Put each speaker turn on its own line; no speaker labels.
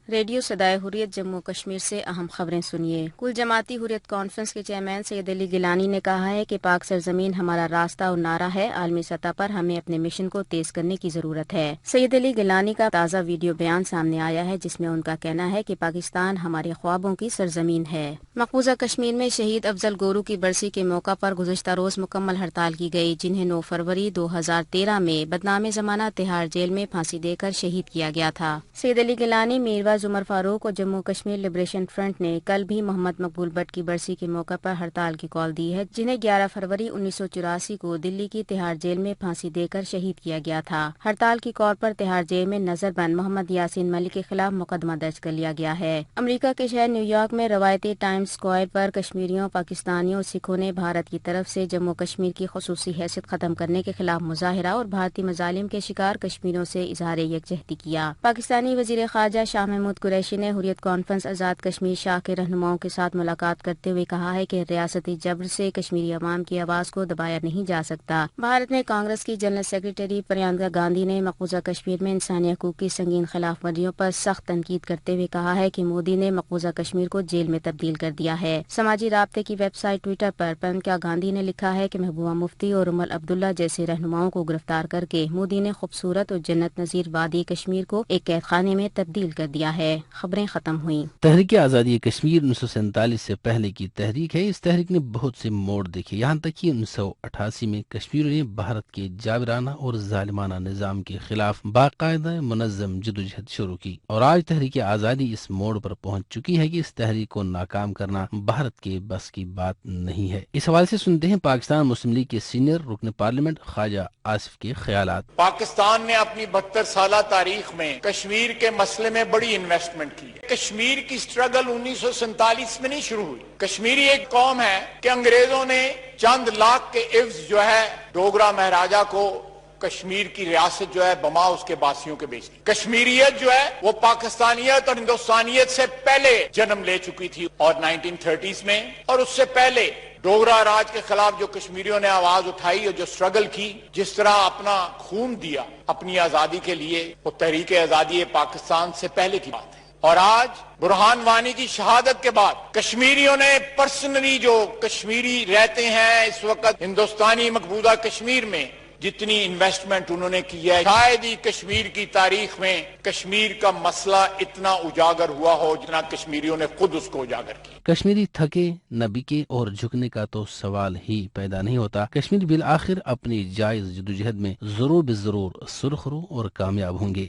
Radio صدائے حریت جموں کشمیر سے اہم خبریں سنیے۔ کل جماعتی حریت کانفرنس کے چیئرمین سید علی گیلانی نے کہا ہے کہ پاک سرزمین ہمارا راستہ اور نعرہ ہے، عالمی سطح پر ہمیں اپنے مشن کو تیز کرنے کی ضرورت ہے۔ سید علی گیلانی کا تازہ ویڈیو بیان سامنے آیا ہے جس میں ان کا کہنا ہے کہ پاکستان ہمارے خوابوں کی سرزمین ہے۔ مقبوضہ کشمیر میں شہید افضل گورو کی برسی کے موقع پر گزشتہ روز مکمل ہڑتال کی گئی، جنہیں 9 فروری 2013 میں بدنام زمانہ تہاڑ جیل میں پھانسی دے کر شہید کیا گیا تھا۔ سید علی گیلانی، میرواز عمر فاروق اور جموں کشمیر لبریشن فرنٹ نے کل بھی محمد مقبول بٹ کی برسی کے موقع پر ہڑتال کی کال دی ہے، جنہیں 11 فروری 1984 کو دلی کی تہاڑ جیل میں پھانسی دے کر شہید کیا گیا تھا۔ ہڑتال کی کال پر تہاڑ جیل میں نظر بند محمد یاسین ملک کے خلاف مقدمہ درج کر لیا گیا ہے۔ امریکہ کے شہر نیو یارک میں روایتی ٹائمز اسکوائر پر کشمیریوں، پاکستانیوں اور سکھوں نے بھارت کی طرف سے جموں کشمیر کی خصوصی حیثیت ختم کرنے کے خلاف مظاہرہ اور بھارتی مظالم کے شکار کشمیریوں سے اظہار یکجہتی کیا۔ پاکستانی وزیر خارجہ شاہ محمود قریشی نے حریت کانفرنس آزاد کشمیر شاہ کے رہنماؤں کے ساتھ ملاقات کرتے ہوئے کہا ہے کہ ریاستی جبر سے کشمیری عوام کی آواز کو دبایا نہیں جا سکتا۔ بھارت میں کانگریس کی جنرل سیکریٹری پرینکا گاندھی نے مقبوضہ کشمیر میں انسانی حقوق کی سنگین خلاف ورزیوں پر سخت تنقید کرتے ہوئے کہا ہے کہ مودی نے مقبوضہ کشمیر کو جیل میں تبدیل کر دیا ہے۔ سماجی رابطے کی ویب سائٹ ٹویٹر پر پرینکا گاندھی نے لکھا ہے کہ محبوبہ مفتی اور عمر عبداللہ جیسے رہنماؤں کو گرفتار کر کے مودی نے خوبصورت اور جنت نظیر وادی کشمیر کو ایک قید خانے میں تبدیل کر دیا ہے۔ خبریں ختم ہوئیں۔
تحریک آزادی کشمیر 1947 سے پہلے کی تحریک ہے۔ اس تحریک نے بہت سے موڑ دیکھے، یہاں تک کہ 1988 میں کشمیریوں نے بھارت کے جابرانہ اور ظالمانہ نظام کے خلاف باقاعدہ منظم جدوجہد شروع کی، اور آج تحریک آزادی اس موڑ پر پہنچ چکی ہے کہ اس تحریک کو ناکام کرنا بھارت کے بس کی بات نہیں ہے۔ اس حوالے سے سنتے ہیں پاکستان مسلم لیگ کے سینئر رکن پارلیمنٹ خواجہ آصف کے خیالات۔
پاکستان نے اپنی 72 سالہ تاریخ میں کشمیر کے مسئلے میں بڑی انویسٹمنٹ کی۔ کشمیر کی سٹرگل 1947 میں نہیں شروع ہوئی۔ کشمیری ایک قوم ہے کہ انگریزوں نے چند لاکھ کے عوض جو ہے ڈوگرا مہاراجا کو کشمیر کی ریاست جو ہے بما اس کے باسیوں کے بیچ دی۔ کشمیریت جو ہے وہ پاکستانیت اور ہندوستانیت سے پہلے جنم لے چکی تھی، اور 1930s میں اور اس سے پہلے ڈوگرا راج کے خلاف جو کشمیریوں نے آواز اٹھائی اور جو سٹرگل کی، جس طرح اپنا خون دیا اپنی آزادی کے لیے، وہ تحریک آزادی پاکستان سے پہلے کی بات ہے۔ اور آج برہان وانی کی شہادت کے بعد کشمیریوں نے پرسنلی، جو کشمیری رہتے ہیں اس وقت ہندوستانی مقبوضہ کشمیر میں، جتنی انویسٹمنٹ انہوں نے کی ہے، شاید ہی کشمیر کی تاریخ میں کشمیر کا مسئلہ اتنا اجاگر ہوا ہو جتنا کشمیریوں نے خود اس کو اجاگر کیا۔
کشمیری تھکے نہ بکے اور جھکنے کا تو سوال ہی پیدا نہیں ہوتا۔ کشمیر بالآخر اپنی جائز جدوجہد میں ضرور سرخرو اور کامیاب ہوں گے۔